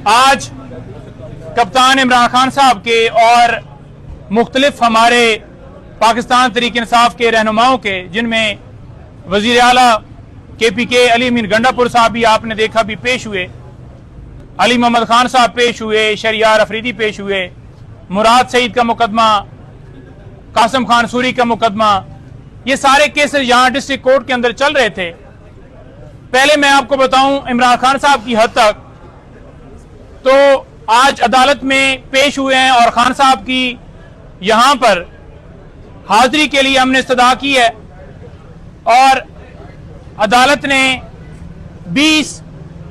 आज कप्तान इमरान खान साहब के और मुख्तलिफ हमारे पाकिस्तान तहरीक इंसाफ के रहनुमाओं के, जिनमें वजीर आला KPK अली अमीन गंडापुर साहब भी आपने देखा भी पेश हुए, अली मोहम्मद खान साहब पेश हुए, शरियार अफरीदी पेश हुए, मुराद सईद का मुकदमा, कासिम खान सूरी का मुकदमा, ये सारे केसेस यहाँ डिस्ट्रिक्ट कोर्ट के अंदर चल रहे थे। पहले मैं आपको बताऊं इमरान खान साहब की हद तक तो आज अदालत में पेश हुए हैं और खान साहब की यहाँ पर हाजिरी के लिए हमने इस्तदा की है और अदालत ने 20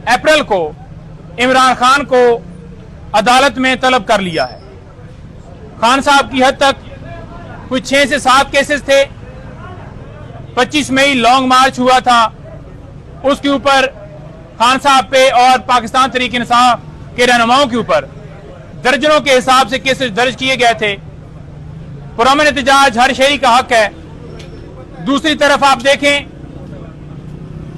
अप्रैल को इमरान खान को अदालत में तलब कर लिया है। खान साहब की हद तक कुछ 6 से 7 केसेस थे। 25 मई लॉन्ग मार्च हुआ था, उसके ऊपर खान साहब पे और पाकिस्तान तहरीक इंसाफ के रहनुमाओं के ऊपर दर्जनों के हिसाब से केसेस दर्ज किए गए थे। पुरअमन एहतजाज हर शहरी का हक है। दूसरी तरफ आप देखें,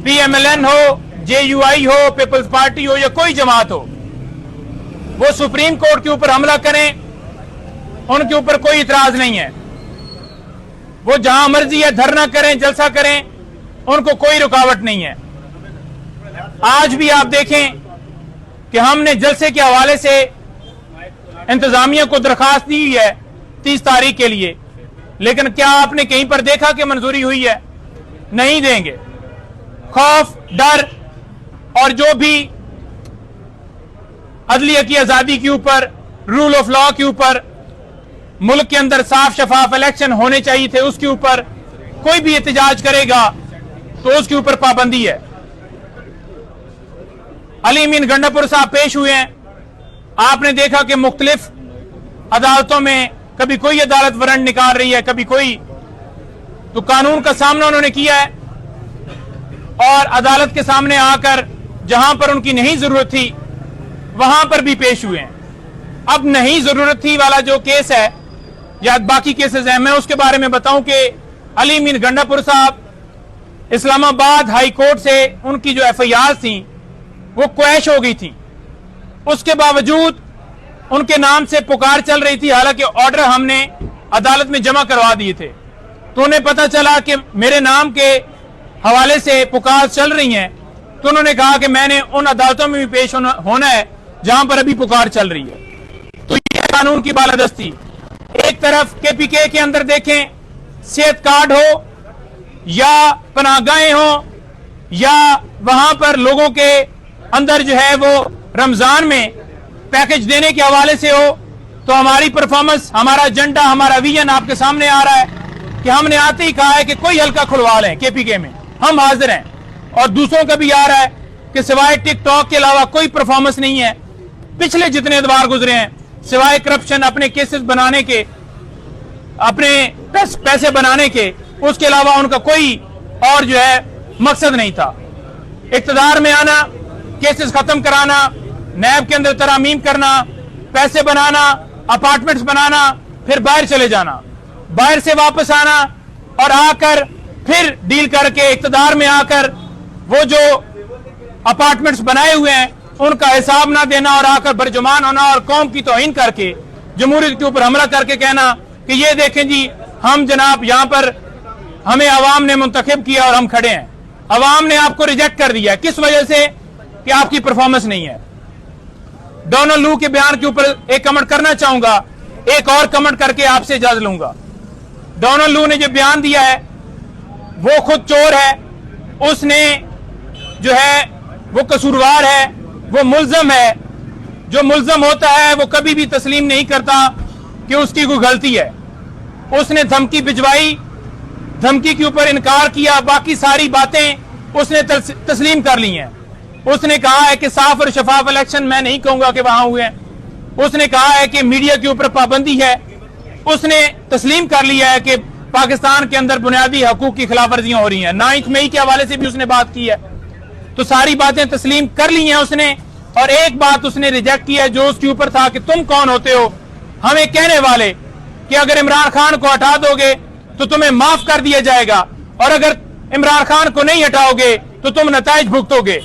PMLN हो, JUI हो, पीपल्स पार्टी हो या कोई जमात हो, वो सुप्रीम कोर्ट के ऊपर हमला करें, उनके ऊपर कोई इतराज नहीं है। वो जहां मर्जी है धरना करें, जलसा करें, उनको कोई रुकावट नहीं है। आज भी आप देखें कि हमने जलसे के हवाले से इंतजामिया को दरखास्त दी है 30 तारीख के लिए, लेकिन क्या आपने कहीं पर देखा कि मंजूरी हुई है? नहीं देंगे। खौफ, डर और जो भी अदलिया की आजादी के ऊपर, रूल ऑफ लॉ के ऊपर, मुल्क के अंदर साफ शफाफ इलेक्शन होने चाहिए थे, उसके ऊपर कोई भी एहतजाज करेगा तो उसके ऊपर पाबंदी है। अली अमीन गंडापुर साहब पेश हुए हैं। आपने देखा कि मुख्तलिफ अदालतों में कभी कोई अदालत वारंट निकाल रही है, कभी कोई, तो कानून का सामना उन्होंने किया है और अदालत के सामने आकर जहां पर उनकी नहीं जरूरत थी वहां पर भी पेश हुए हैं। अब नहीं जरूरत थी वाला जो केस है या बाकी केसेस हैं, मैं उसके बारे में बताऊं कि अली अमीन गंडापुर साहब इस्लामाबाद हाई कोर्ट से उनकी जो FIR थी वो क्वैश हो गई थी। उसके बावजूद उनके नाम से पुकार चल रही थी, हालांकि ऑर्डर हमने अदालत में जमा करवा दिए थे। तो उन्हें पता चला कि मेरे नाम के हवाले से पुकार चल रही हैं, तो उन्होंने कहा कि मैंने उन अदालतों में भी पेश होना है जहां पर अभी पुकार चल रही है। तो ये कानून की बालादस्ती। एक तरफ KPK के अंदर देखें, सेहत कार्ड हो या पनाहगाहें हो या वहां पर लोगों के अंदर जो है वो रमजान में पैकेज देने के हवाले से हो, तो हमारी परफॉर्मेंस, हमारा एजेंडा, हमारा विजन आपके सामने आ रहा है कि हमने आते ही कहा है कि कोई हल्का खुलवा लें KPK में, हम हाजिर हैं। और दूसरों का भी आ रहा है कि सिवाय टिकटॉक के अलावा कोई परफॉर्मेंस नहीं है। पिछले जितने अदवार गुजरे हैं, सिवाय करप्शन, अपने केसेस बनाने के, अपने पैसे बनाने के, उसके अलावा उनका कोई और जो है मकसद नहीं था। इक्तदार में आना, केसेस खत्म कराना, नैब के अंदर तरामीम करना, पैसे बनाना, अपार्टमेंट्स बनाना, फिर बाहर चले जाना, बाहर से वापस आना और आकर फिर डील करके इक्तदार में आकर वो जो अपार्टमेंट्स बनाए हुए हैं उनका हिसाब ना देना और आकर बरजुमान होना और कौम की तौहीन करके जमहूरियत के ऊपर हमला करके कहना कि ये देखें जी, हम जनाब यहाँ पर हमें अवाम ने मुंतखब किया और हम खड़े हैं। अवाम ने आपको रिजेक्ट कर दिया है। किस वजह से? कि आपकी परफॉर्मेंस नहीं है। डोनाल्ड लू के बयान के ऊपर एक कमेंट करना चाहूंगा, एक और कमेंट करके आपसे इजाजत लूंगा। डोनाल्ड लू ने जो बयान दिया है वो खुद चोर है, उसने जो है वो कसूरवार है, वो मुल्जम है। जो मुल्जम होता है वो कभी भी तस्लीम नहीं करता कि उसकी कोई गलती है। उसने धमकी भिजवाई, धमकी के ऊपर इनकार किया, बाकी सारी बातें उसने तस्लीम कर ली हैं। उसने कहा है कि साफ और शफाफ इलेक्शन, मैं नहीं कहूंगा कि वहां हुए हैं। उसने कहा है कि मीडिया के ऊपर पाबंदी है। उसने तस्लीम कर लिया है कि पाकिस्तान के अंदर बुनियादी हकूक की खिलाफवर्जियां हो रही हैं। 9 मई के हवाले से भी उसने बात की है। तो सारी बातें तस्लीम कर ली हैं उसने, और एक बात उसने रिजेक्ट की है जो उसके ऊपर था कि तुम कौन होते हो हमें कहने वाले कि अगर इमरान खान को हटा दोगे तो तुम्हें माफ कर दिया जाएगा और अगर इमरान खान को नहीं हटाओगे तो तुम नताइज भुगतोगे।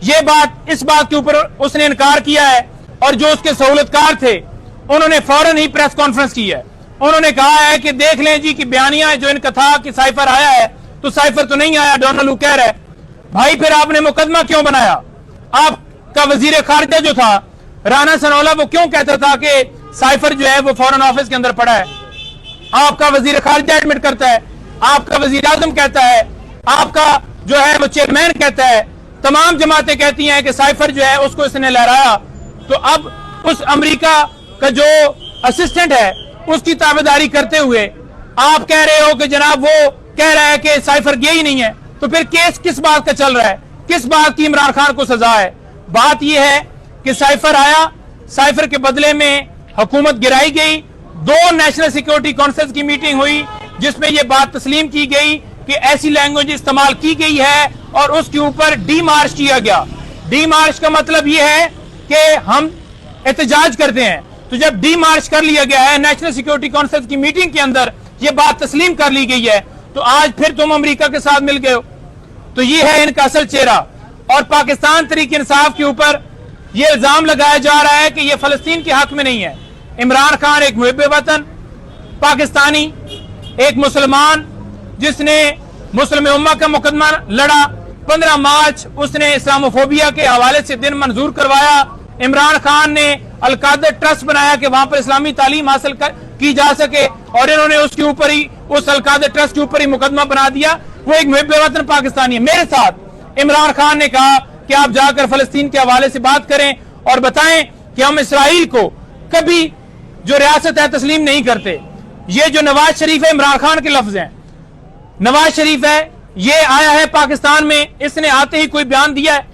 یہ بات اس بات کے اوپر اس نے انکار کیا ہے اور جو اس کے سہولتکار تھے انہوں نے فوراً ہی پریس کانفرنس کی ہے. انہوں نے کہا ہے کہ دیکھ لیں جی کہ بیانیہ جو ان کا تھا کہ سائفر آیا ہے تو سائفر تو نہیں آیا, ڈونلڈ ہو کہہ رہا ہے. بھائی پھر آپ نے مقدمہ کیوں بنایا؟ آپ کا وزیر خارجہ جو تھا رانا سنولا وہ کیوں کہتا تھا کہ سائفر جو ہے وہ فورن آفس کے اندر پڑا ہے؟ آپ کا وزیر خارجہ ایڈمٹ کرتا ہے, آپ کا وزیر اعظم کہتا ہے, آپ کا جو ہے وہ چیئرمین کہتا ہے, تمام جماعتیں کہتی ہیں کہ سائفر جو ہے اس کو اس نے لہرایا. تو اب اس امریکہ کا جو اسسٹنٹ ہے اس کی تابعداری کرتے ہوئے آپ کہہ رہے ہو کہ جناب وہ کہہ رہا ہے کہ سائفر گیا ہی نہیں ہے, تو پھر کیس کس بات کا چل رہا ہے؟ کس بات کی عمران خان کو سزا ہے؟ بات یہ ہے کہ سائفر آیا, سائفر کے بدلے میں حکومت گرائی گئی, 2 نیشنل سیکیورٹی کونسل کی میٹنگ ہوئی جس میں یہ بات تسلیم کی گئی کہ ایسی لینگویج استعمال کی گئی ہے اور اس کے اوپر ڈی مارچ کیا گیا. ڈی مارچ کا مطلب یہ ہے کہ ہم احتجاج کرتے ہیں. تو جب ڈی مارچ کر لیا گیا ہے نیشنل سیکیورٹی کونسل کی میٹنگ کے اندر, یہ بات تسلیم کر لی گئی ہے, تو آج پھر تم امریکہ کے ساتھ مل گئے ہو. تو یہ ہے ان کا اصل چہرہ. اور پاکستان تحریک انصاف کے اوپر یہ الزام لگایا جا رہا ہے کہ یہ فلسطین کے حق میں نہیں ہے. عمران خان ایک محب وطن پاکستانی, ایک مسلمان جس نے مسلم امہ کا مقدمہ لڑا, 15 مارچ اس نے اسلاموفوبیا کے حوالے سے دن منظور کروایا. عمران خان نے القادر ٹرسٹ بنایا کہ وہاں پر اسلامی تعلیم حاصل کی جا سکے, اور انہوں نے اس کے اوپر ہی, اس القادر ٹرسٹ کے اوپر ہی مقدمہ بنا دیا. وہ ایک محب وطن پاکستانی ہے. میرے ساتھ عمران خان نے کہا کہ آپ جا کر فلسطین کے حوالے سے بات کریں اور بتائیں کہ ہم اسرائیل کو کبھی جو ریاست ہے تسلیم نہیں کرتے. یہ جو نواز شریف ہے عمران خان کے لفظ ہیں, نواز شریف ہے یہ آیا ہے پاکستان میں, اس نے آتے ہی کوئی بیان دیا ہے؟